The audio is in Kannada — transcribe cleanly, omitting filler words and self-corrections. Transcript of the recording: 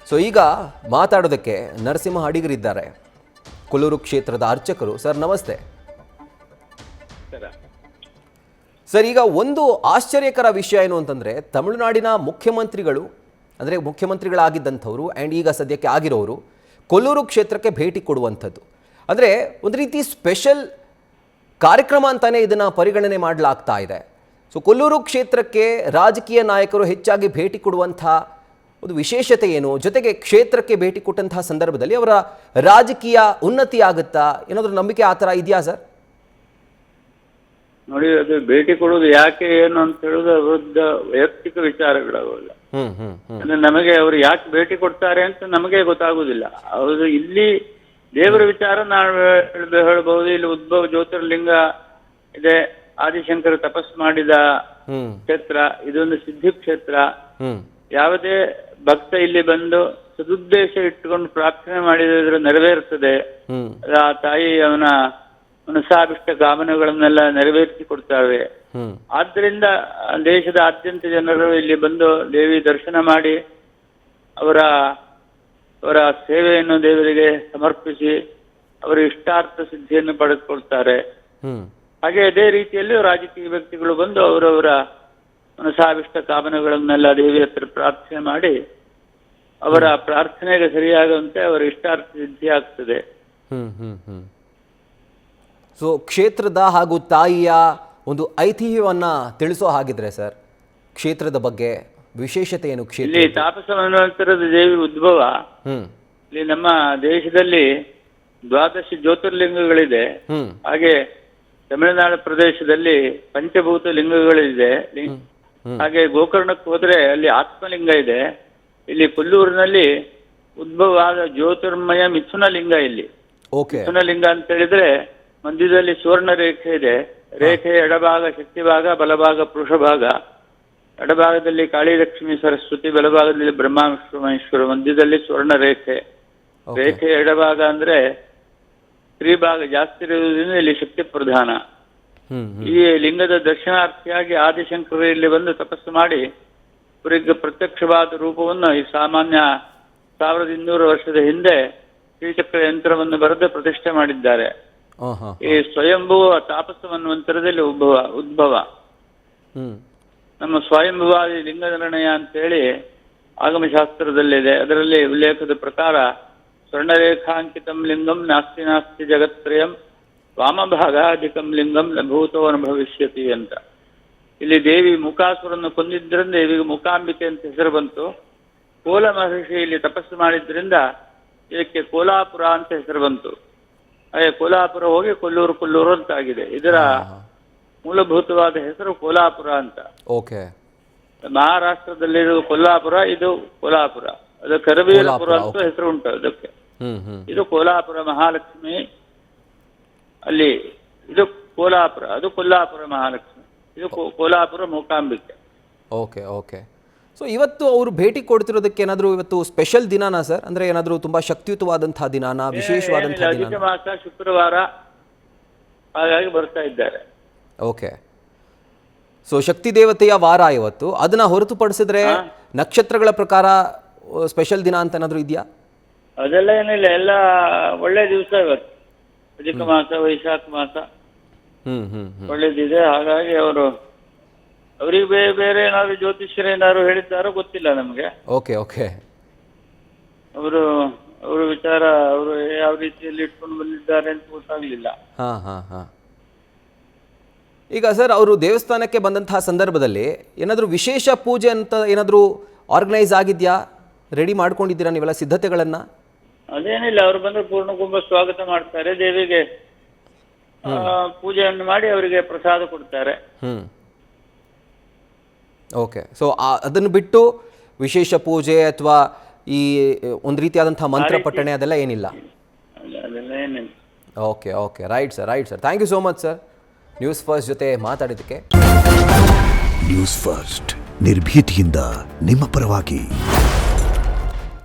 ಸೊ ಈಗ ಮಾತಾಡೋದಕ್ಕೆ ನರಸಿಂಹ ಅಡಿಗರಿದ್ದಾರೆ, ಕೊಲ್ಲೂರು ಕ್ಷೇತ್ರದ ಅರ್ಚಕರು. ಸರ್ ನಮಸ್ತೆ. ಸರ್, ಈಗ ಒಂದು ಆಶ್ಚರ್ಯಕರ ವಿಷಯ ಏನು ಅಂತಂದರೆ, ತಮಿಳುನಾಡಿನ ಮುಖ್ಯಮಂತ್ರಿಗಳು ಅಂದರೆ ಮುಖ್ಯಮಂತ್ರಿಗಳಾಗಿದ್ದಂಥವ್ರು ಆ್ಯಂಡ್ ಈಗ ಸದ್ಯಕ್ಕೆ ಆಗಿರೋರು ಕೊಲ್ಲೂರು ಕ್ಷೇತ್ರಕ್ಕೆ ಭೇಟಿ ಕೊಡುವಂಥದ್ದು. ಅಂದರೆ ಒಂದು ರೀತಿ ಸ್ಪೆಷಲ್ ಕಾರ್ಯಕ್ರಮ ಅಂತಲೇ ಇದನ್ನು ಪರಿಗಣನೆ ಮಾಡಲಾಗ್ತಾ ಇದೆ. ಸೊ ಕೊಲ್ಲೂರು ಕ್ಷೇತ್ರಕ್ಕೆ ರಾಜಕೀಯ ನಾಯಕರು ಹೆಚ್ಚಾಗಿ ಭೇಟಿ ಕೊಡುವಂಥ ಒಂದು ವಿಶೇಷತೆ ಏನು? ಜೊತೆಗೆ ಕ್ಷೇತ್ರಕ್ಕೆ ಭೇಟಿ ಕೊಟ್ಟಂತಹ ಸಂದರ್ಭದಲ್ಲಿ ಅವರ ರಾಜಕೀಯ ಉನ್ನತಿ ಆಗುತ್ತಾ? ಏನಾದರೂ ನಂಬಿಕೆ ಆ ಥರ ಇದೆಯಾ ಸರ್? ನೋಡಿ, ಅದು ಭೇಟಿ ಕೊಡುವುದು ಯಾಕೆ ಏನು ಅಂತ ಹೇಳುವುದು ಅವರದ್ದ ವೈಯಕ್ತಿಕ ವಿಚಾರಗಳಾಗಲ್ಲ. ಅಂದ್ರೆ ನಮಗೆ ಅವರು ಯಾಕೆ ಭೇಟಿ ಕೊಡ್ತಾರೆ ಅಂತ ನಮಗೆ ಗೊತ್ತಾಗುದಿಲ್ಲ. ಅವರು ಇಲ್ಲಿ ದೇವರ ವಿಚಾರ ನಾವು ಹೇಳಬಹುದು. ಇಲ್ಲಿ ಉದ್ಭವ ಜ್ಯೋತಿರ್ಲಿಂಗ ಇದೆ, ಆದಿಶಂಕರ ತಪಸ್ಸು ಮಾಡಿದ ಕ್ಷೇತ್ರ, ಇದೊಂದು ಸಿದ್ಧಿ ಕ್ಷೇತ್ರ. ಯಾವುದೇ ಭಕ್ತ ಇಲ್ಲಿ ಬಂದು ಸದುದ್ದೇಶ ಇಟ್ಟುಕೊಂಡು ಪ್ರಾರ್ಥನೆ ಮಾಡಿದ್ರೆ ನೆರವೇರುತ್ತದೆ. ಆ ತಾಯಿ ಅವನ ಮನಸ್ಸಾಭಿಷ್ಟ ಕಾಮನೆಗಳನ್ನೆಲ್ಲ ನೆರವೇರಿಸಿ ಕೊಡ್ತಾವೆ. ಆದ್ದರಿಂದ ದೇಶದಾದ್ಯಂತ ಜನರು ಇಲ್ಲಿ ಬಂದು ದೇವಿ ದರ್ಶನ ಮಾಡಿ ಅವರ ಸೇವೆಯನ್ನು ದೇವರಿಗೆ ಸಮರ್ಪಿಸಿ ಅವರ ಇಷ್ಟಾರ್ಥ ಸಿದ್ಧಿಯನ್ನು ಪಡೆದುಕೊಳ್ತಾರೆ. ಹಾಗೆ ಅದೇ ರೀತಿಯಲ್ಲಿ ರಾಜಕೀಯ ವ್ಯಕ್ತಿಗಳು ಬಂದು ಅವರವರ ಮನಸ್ಸಾಭಿಷ್ಟ ಕಾಮನೆಗಳನ್ನೆಲ್ಲ ದೇವಿ ಹತ್ರ ಪ್ರಾರ್ಥನೆ ಮಾಡಿ ಅವರ ಪ್ರಾರ್ಥನೆಗೆ ಸರಿಯಾಗುವಂತೆ ಅವರ ಇಷ್ಟಾರ್ಥ ಸಿದ್ಧಿ ಆಗ್ತದೆ. ಸೊ ಕ್ಷೇತ್ರದ ಹಾಗೂ ತಾಯಿಯ ಒಂದು ಐತಿಹ್ಯವನ್ನ ತಿಳಿಸೋ ಹಾಗಿದ್ರೆ ಸರ್, ಕ್ಷೇತ್ರದ ಬಗ್ಗೆ ವಿಶೇಷತೆ ಏನು? ಇಲ್ಲಿ ತಾಪಸ ಮನ್ವಂತರದ ದೇವಿ ಉದ್ಭವ. ಇಲ್ಲಿ ನಮ್ಮ ದೇಶದಲ್ಲಿ 12 ಜ್ಯೋತಿರ್ಲಿಂಗಗಳಿದೆ. ಹಾಗೆ ತಮಿಳುನಾಡು ಪ್ರದೇಶದಲ್ಲಿ ಪಂಚಭೂತ ಲಿಂಗಗಳಿದೆ. ಹಾಗೆ ಗೋಕರ್ಣಕ್ಕೆ ಹೋದ್ರೆ ಅಲ್ಲಿ ಆತ್ಮಲಿಂಗ ಇದೆ. ಇಲ್ಲಿ ಕೊಲ್ಲೂರಿನಲ್ಲಿ ಉದ್ಭವ ಆದ ಜ್ಯೋತಿರ್ಮಯ ಮಿಥುನ ಲಿಂಗ. ಇಲ್ಲಿ ಮಿಥುನ ಲಿಂಗ ಅಂತ ಹೇಳಿದ್ರೆ ಮಧ್ಯದಲ್ಲಿ ಸುವರ್ಣ ರೇಖೆ ಇದೆ. ರೇಖೆಯ ಎಡಭಾಗ ಶಕ್ತಿ ಭಾಗ, ಬಲಭಾಗ ಪುರುಷ ಭಾಗ. ಎಡಭಾಗದಲ್ಲಿ ಕಾಳಿ ಲಕ್ಷ್ಮೀ ಸರಸ್ವತಿ, ಬಲಭಾಗದಲ್ಲಿ ಬ್ರಹ್ಮ ವಿಷ್ಣು ಮಹೇಶ್ವರ, ಮಧ್ಯದಲ್ಲಿ ಸುವರ್ಣ ರೇಖೆ. ರೇಖೆಯ ಎಡಭಾಗ ಅಂದ್ರೆ ಸ್ತ್ರೀಭಾಗ ಜಾಸ್ತಿ ಇರುವುದರಿಂದ ಇಲ್ಲಿ ಶಕ್ತಿ ಪ್ರಧಾನ. ಈ ಲಿಂಗದ ದರ್ಶನಾರ್ಥಿಯಾಗಿ ಆದಿಶಂಕರ ಇಲ್ಲಿ ಬಂದು ತಪಸ್ಸು ಮಾಡಿ ಅವರಿಗೆ ಪ್ರತ್ಯಕ್ಷವಾದ ರೂಪವನ್ನು ಈ ಸಾಮಾನ್ಯ 1200 ವರ್ಷದ ಹಿಂದೆ ಶ್ರೀಚಕ್ರ ಯಂತ್ರವನ್ನು ಬರೆದು ಪ್ರತಿಷ್ಠೆ ಮಾಡಿದ್ದಾರೆ. ಈ ಸ್ವಯಂಭುವ ತಾಪಸ ಮನ್ವಂತರದಲ್ಲಿ ಉದ್ಭವ. ನಮ್ಮ ಸ್ವಯಂಭುವಾದಿ ಲಿಂಗ ನಿರ್ಣಯ ಅಂತೇಳಿ ಆಗಮಶಾಸ್ತ್ರದಲ್ಲಿದೆ. ಅದರಲ್ಲಿ ಉಲ್ಲೇಖದ ಪ್ರಕಾರ ಸ್ವರ್ಣರೇಖಾಂಕಿತಂ ಲಿಂಗಂ ನಾಸ್ತಿ ನಾಸ್ತಿ ಜಗತ್ತ್ರಯಂ ವಾಮಭಾಗಾಧಿಕಂ ಲಿಂಗಂ ಭೂತೋ ನ ಭವಿಷ್ಯತಿ ಅಂತ. ಇಲ್ಲಿ ದೇವಿ ಮುಖಾಸುರನ್ನು ಕೊಂದಿದ್ದರಿಂದ ದೇವಿಗೆ ಮೂಕಾಂಬಿಕೆ ಅಂತ ಹೆಸರು ಬಂತು. ಕೋಲ ಮಹರ್ಷಿ ಇಲ್ಲಿ ತಪಸ್ಸು ಮಾಡಿದ್ರಿಂದ ಇದಕ್ಕೆ ಕೋಲಾಪುರ ಅಂತ ಹೆಸರು ಬಂತು. ಹಾಗೆ ಕೋಲಾಪುರ ಹೋಗಿ ಕೊಲ್ಲೂರು ಅಂತ ಆಗಿದೆ. ಇದರ ಮೂಲಭೂತವಾದ ಹೆಸರು ಕೋಲಾಪುರ ಅಂತ. ಮಹಾರಾಷ್ಟ್ರದಲ್ಲಿರುವ ಕೊಲ್ಲಾಪುರ, ಇದು ಕೋಲಾಪುರ. ಅದು ಕರವೀರಪುರ ಅಂತ ಹೆಸರು ಉಂಟು ಅದಕ್ಕೆ. ಇದು ಕೋಲಾಪುರ ಮಹಾಲಕ್ಷ್ಮಿ. ಅಲ್ಲಿ ಇದು ಕೋಲಾಪುರ, ಅದು ಕೊಲ್ಲಾಪುರ ಮಹಾಲಕ್ಷ್ಮಿ, ಇದು ಕೋಲಾಪುರ ಮೂಕಾಂಬಿಕೆ. ಓಕೆ. ಸೊ ಇವತ್ತು ಅವರು ಭೇಟಿ ಕೊಡ್ತಿರೋದಕ್ಕೆ ಏನಾದರೂ ಇವತ್ತು ಸ್ಪೆಷಲ್ ದಿನಾನಾ ಸರ್? ಅಂದ್ರೆ ಏನಾದರೂ ತುಂಬಾ ಶಕ್ತಿಯುತವಾದಂತಹ ದಿನಾನಾ, ವಿಶೇಷವಾದಂತಹ ದಿನ? ಅಧಿಕ ಮಾಸ ಶುಕ್ರವಾರ, ಹಾಗಾಗಿ ಬರ್ತಾ ಇದ್ದಾರೆ. ಓಕೆ. ಸೊ ಶಕ್ತಿ ದೇವತೆಯ ವಾರ ಇವತ್ತು. ಅದನ್ನ ಹೊರತುಪಡಿಸಿದ್ರೆ ನಕ್ಷತ್ರಗಳ ಪ್ರಕಾರ ಸ್ಪೆಷಲ್ ದಿನ ಅಂತ ಏನಾದರೂ ಇದೆಯಾ? ಅದೆಲ್ಲ ಏನಿಲ್ಲ, ಎಲ್ಲ ಒಳ್ಳೆ ದಿವಸ ಇವತ್ತು. ಅಧಿಕ ಮಾಸ, ವೈಶಾಖ ಮಾಸ ಒಳ್ಳೇದಿದೆ. ಹಾಗಾಗಿ ಅವರಿಗೆ ಬೇರೆ ಏನಾದ್ರು ಜ್ಯೋತಿಷ್ಯರು ಏನಾದ್ರು ಹೇಳಿದ್ದಾರೋ ಗೊತ್ತಿಲ್ಲ ನಮ್ಗೆ. ಓಕೆ. ಅವರ ವಿಚಾರ ಅವರು ಯಾವ ರೀತಿಯಲ್ಲಿ ಇಟ್ಕೊಂಡು ಬಂದಿದ್ದಾರೆ ಅಂತ ಗೊತ್ತಾಗ್ಲಿಲ್ಲ. ಈಗ ಸರ್, ಅವರು ದೇವಸ್ಥಾನಕ್ಕೆ ಬಂದಂತಹ ಸಂದರ್ಭದಲ್ಲಿ ಏನಾದರೂ ವಿಶೇಷ ಪೂಜೆ ಅಂತ ಏನಾದರೂ ಆರ್ಗನೈಸ್ ಆಗಿದ್ಯಾ? ರೆಡಿ ಮಾಡ್ಕೊಂಡಿದ್ದೀರಾ ನೀವೆಲ್ಲ ಸಿದ್ಧತೆಗಳನ್ನ? ಅದೇನಿಲ್ಲ, ಅವರು ಬಂದ್ರೆ ಪೂರ್ಣಕುಂಭ ಸ್ವಾಗತ ಮಾಡ್ತಾರೆ. ದೇವಿಗೆ ಪೂಜೆಯನ್ನು ಮಾಡಿ ಅವರಿಗೆ ಪ್ರಸಾದ ಕೊಡ್ತಾರೆ. ಓಕೆ. ಸೊ ಅದನ್ನು ಬಿಟ್ಟು ವಿಶೇಷ ಪೂಜೆ ಅಥವಾ ಈ ಒಂದು ರೀತಿಯಾದಂತಹ ಮಂತ್ರ ಪಠಣೆ ಅದೆಲ್ಲ ಏನಿಲ್ಲ? Okay. Right sir. Thank you so much sir, news first ಜೊತೆ ಮಾತಾಡಿದ್ದಕ್ಕೆ. ನ್ಯೂಸ್ ಫಸ್ಟ್ ನಿರ್ಭೀತಿಯಿಂದ ನಿಮ್ಮ ಪರವಾಗಿ.